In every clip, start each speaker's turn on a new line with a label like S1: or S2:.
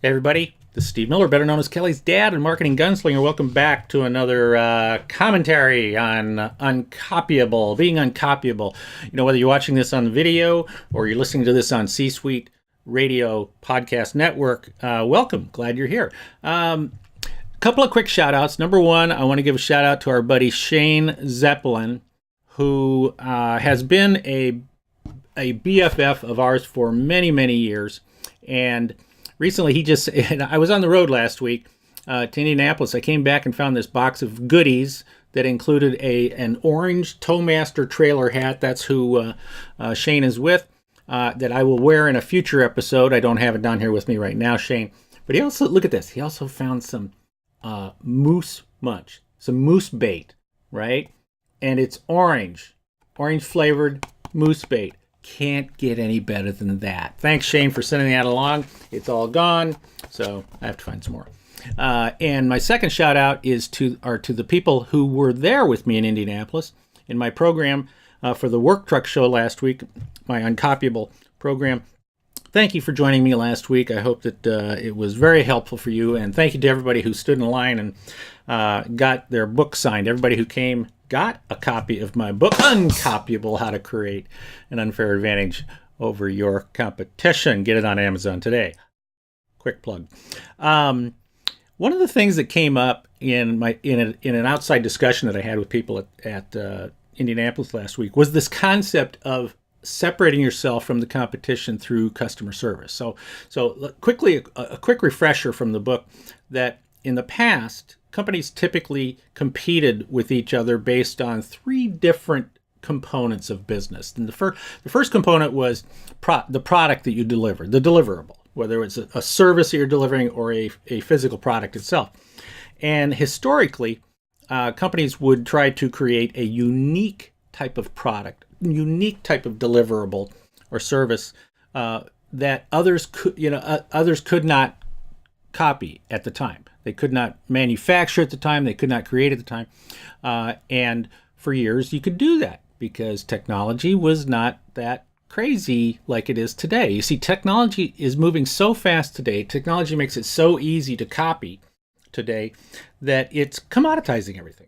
S1: Hey everybody, this is Steve Miller, better known as Kelly's dad and marketing gunslinger. Welcome back to another commentary on Uncopyable, being uncopyable. You know, whether you're watching this on video or you're listening to this on C-Suite Radio Podcast Network, welcome. Glad you're here. Couple of quick shout outs. Number one, I want to give a shout out to our buddy Shane Zeppelin, who has been a BFF of ours for many, many years. And recently, I was on the road last week to Indianapolis. I came back and found this box of goodies that included an orange Towmaster trailer hat. That's who Shane is with, that I will wear in a future episode. I don't have it down here with me right now, Shane. But he also, look at this, he also found some moose munch, some moose bait, right? And it's orange flavored moose bait. Can't get any better than that. Thanks, Shane, for sending that along. It's all gone, so I have to find some more. And my second shout out is to the people who were there with me in Indianapolis in my program for the Work Truck Show last week, my Uncopyable program. Thank you for joining me last week. I hope that it was very helpful for you, and thank you to everybody who stood in line and got their book signed. Everybody who came got a copy of my book, Uncopyable, How to Create an Unfair Advantage Over Your Competition. Get it on Amazon today. Quick plug. One of the things that came up in an outside discussion that I had with people at Indianapolis last week was this concept of separating yourself from the competition through customer service. So quickly, a quick refresher from the book that in the past, companies typically competed with each other based on three different components of business. And the first component was the product that you deliver, the deliverable, whether it's a service that you're delivering or a physical product itself. And historically, companies would try to create a unique type of product, unique type of deliverable or service that others could not copy at the time. They could not manufacture at the time. They could not create at the time. And for years, you could do that because technology was not that crazy like it is today. You see, technology is moving so fast today. Technology makes it so easy to copy today that it's commoditizing everything.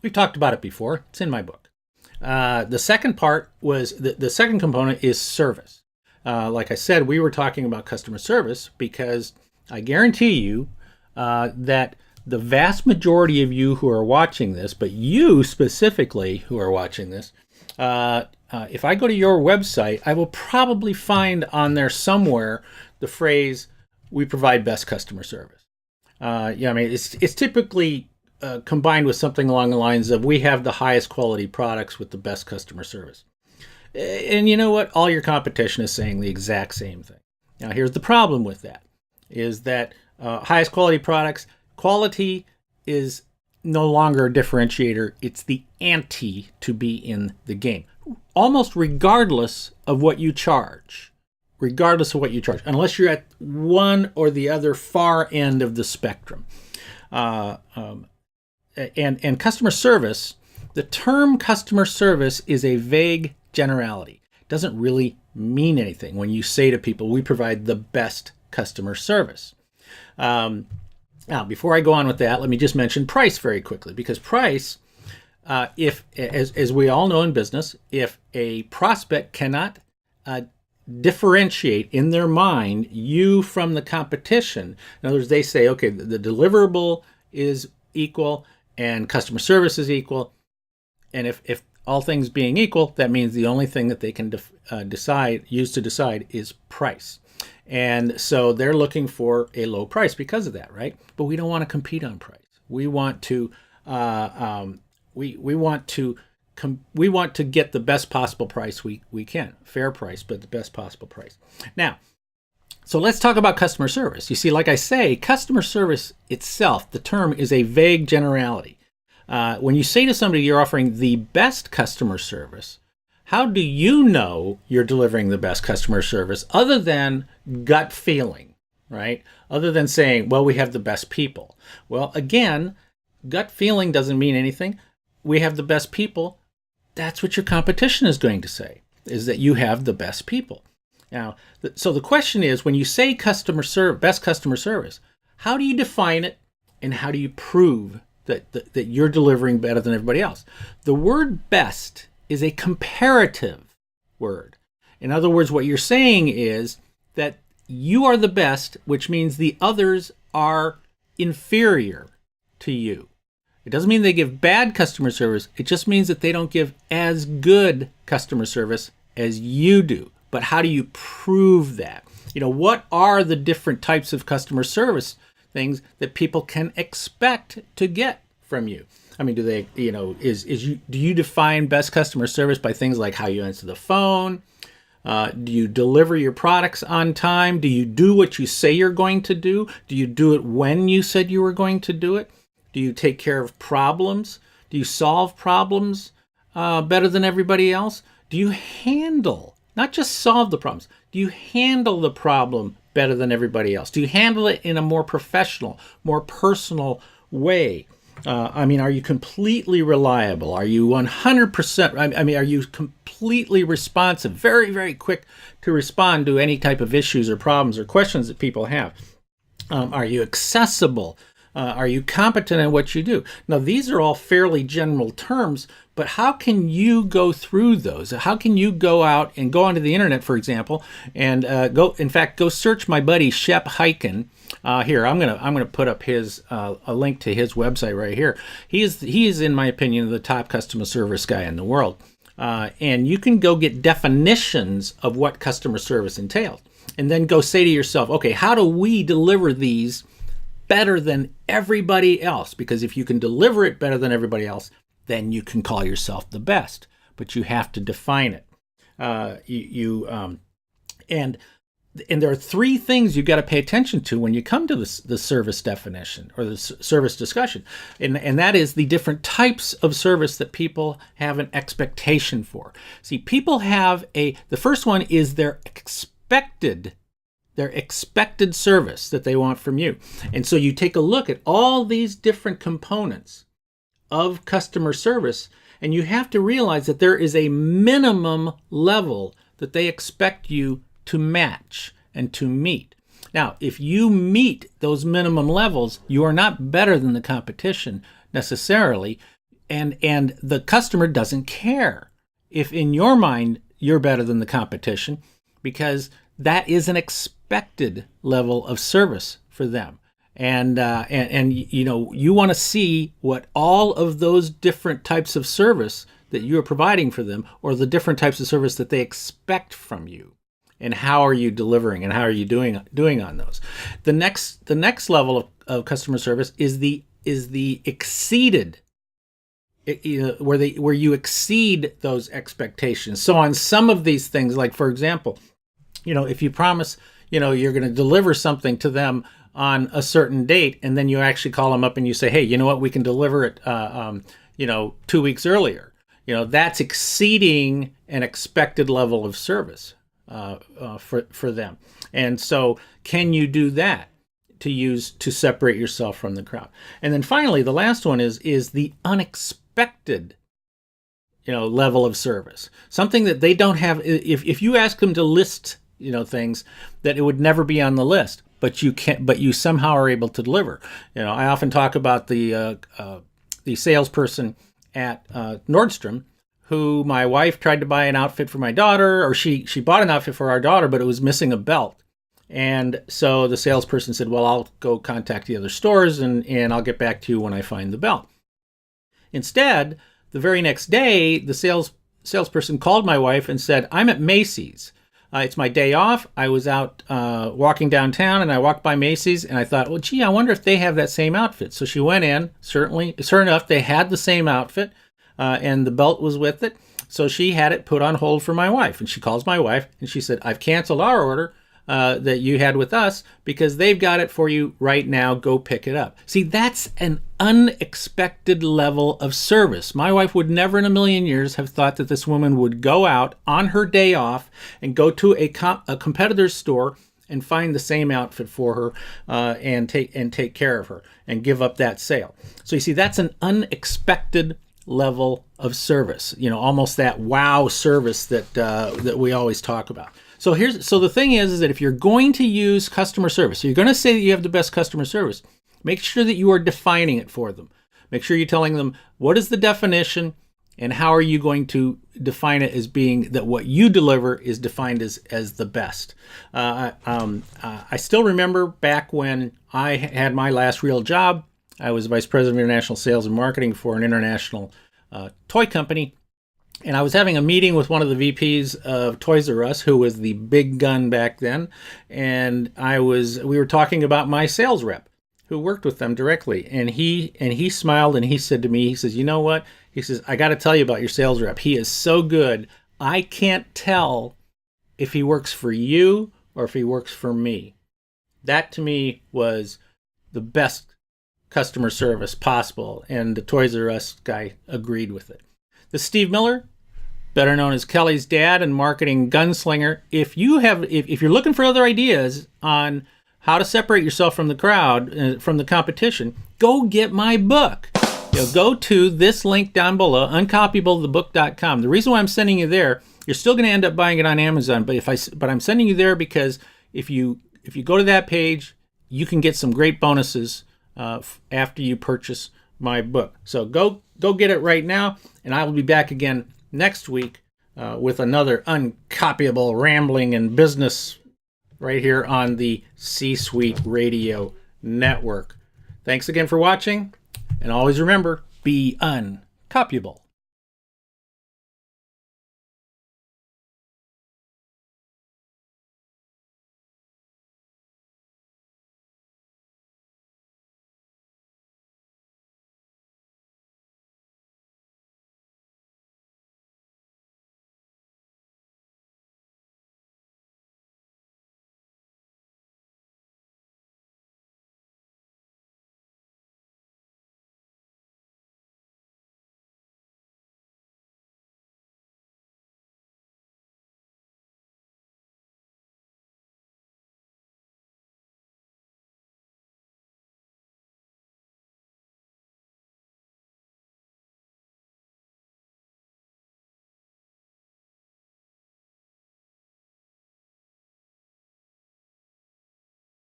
S1: We've talked about it before. It's in my book. The second part was, the second component is service. Like I said, we were talking about customer service because I guarantee you that the vast majority of you who are watching this, but you specifically who are watching this, if I go to your website, I will probably find on there somewhere the phrase, "We provide best customer service." It's typically combined with something along the lines of, "We have the highest quality products with the best customer service." And you know what? All your competition is saying the exact same thing. Now, here's the problem with that, is that highest quality products, quality is no longer a differentiator. It's the ante to be in the game, almost regardless of what you charge. Regardless of what you charge, unless you're at one or the other far end of the spectrum. And customer service, the term customer service is a vague generality. It doesn't really mean anything when you say to people, "We provide the best customer service." Now, before I go on with that, let me just mention price very quickly, because price, as we all know in business, if a prospect cannot differentiate in their mind you from the competition, in other words, they say, okay, the deliverable is equal and customer service is equal, and if all things being equal, that means the only thing that they can use to decide is price. And so they're looking for a low price because of that, right? But we don't want to compete on price. We want to we want to get the best possible price we can, fair price, but the best possible price. Now, so let's talk about customer service. You see, like I say, customer service itself, the term is a vague generality. When you say to somebody you're offering the best customer service, how do you know you're delivering the best customer service other than gut feeling, right? Other than saying, well, we have the best people. Well, again, gut feeling doesn't mean anything. We have the best people. That's what your competition is going to say, is that you have the best people. Now, so the question is, when you say best customer service, how do you define it, and how do you prove that you're delivering better than everybody else? The word best is a comparative word. In other words, what you're saying is that you are the best, which means the others are inferior to you. It doesn't mean they give bad customer service. It just means that they don't give as good customer service as you do. But how do you prove that? What are the different types of customer service things that people can expect to get from you? I mean, do they, do you define best customer service by things like how you answer the phone? Do you deliver your products on time? Do you do what you say you're going to do? Do you do it when you said you were going to do it? Do you take care of problems? Do you solve problems better than everybody else? Do you handle, not just solve the problems, do you handle the problem better than everybody else? Do you handle it in a more professional, more personal way? Are you completely reliable? Are you 100%? Are you completely responsive, very, very quick to respond to any type of issues or problems or questions that people have? Are you accessible? Are you competent at what you do? Now, these are all fairly general terms, but how can you go through those? How can you go out and go onto the internet, for example, and go search my buddy Shep Hyken. Here, I'm gonna put up a link to his website right here. He is, in my opinion, the top customer service guy in the world. And you can go get definitions of what customer service entails, and then go say to yourself, okay, how do we deliver these better than everybody else? Because if you can deliver it better than everybody else, then you can call yourself the best. But you have to define it. And there are three things you've got to pay attention to when you come to the service definition or the service discussion. And that is the different types of service that people have an expectation for. See, people have the first one is their expected service that they want from you. And so you take a look at all these different components of customer service, and you have to realize that there is a minimum level that they expect you to match and to meet. Now, if you meet those minimum levels, you are not better than the competition necessarily, and the customer doesn't care if in your mind you're better than the competition, because that is an expected level of service for them. And you want to see what all of those different types of service that you're providing for them, or the different types of service that they expect from you, and how are you delivering, and how are you doing on those. The next level of customer service is the exceeded, where you exceed those expectations. So on some of these things, like for example, if you promise you're going to deliver something to them on a certain date, and then you actually call them up and you say, hey, you know what, we can deliver it 2 weeks earlier. That's exceeding an expected level of service for them. And so can you do that to separate yourself from the crowd? And then finally, the last one is the unexpected level of service. Something that they don't have. If you ask them to list things that it would never be on the list, but you somehow are able to deliver. I often talk about the salesperson at Nordstrom, who my wife tried to buy an outfit for my daughter, or she bought an outfit for our daughter, but it was missing a belt. And so the salesperson said, well, I'll go contact the other stores and I'll get back to you when I find the belt. Instead, the very next day, the salesperson called my wife and said, I'm at Macy's. It's my day off. I was out walking downtown, and I walked by Macy's, and I thought, well, gee, I wonder if they have that same outfit. So she went in. Sure enough, they had the same outfit, and the belt was with it. So she had it put on hold for my wife, and she calls my wife, and she said, I've canceled our order that you had with us because they've got it for you right now. Go pick it up. See, that's an unexpected level of service. My wife would never in a million years have thought that this woman would go out on her day off and go to a competitor's store and find the same outfit for her and take care of her and give up that sale. So you see, that's an unexpected level of service. Almost that wow service that we always talk about. So the thing is that if you're going to use customer service, so you're going to say that you have the best customer service, make sure that you are defining it for them. Make sure you're telling them what is the definition and how are you going to define it as being that what you deliver is defined as the best. I still remember back when I had my last real job. I was vice president of international sales and marketing for an international toy company. And I was having a meeting with one of the VPs of Toys R Us, who was the big gun back then. And we were talking about my sales rep who worked with them directly. And he smiled and he said to me, he says, you know what? He says, I got to tell you about your sales rep. He is so good. I can't tell if he works for you or if he works for me. That to me was the best customer service possible. And the Toys R Us guy agreed with it. This is Steve Miller, better known as Kelly's dad and marketing gunslinger. If you're looking for other ideas on how to separate yourself from the crowd, from the competition, go get my book. Go to this link down below, uncopyablethebook.com. The reason why I'm sending you there, you're still going to end up buying it on Amazon, but I'm sending you there because if you go to that page, you can get some great bonuses after you purchase my book. So go get it right now, and I will be back again next week with another uncopyable rambling and business right here on the C-Suite Radio Network. Thanks again for watching, and always remember, be uncopyable.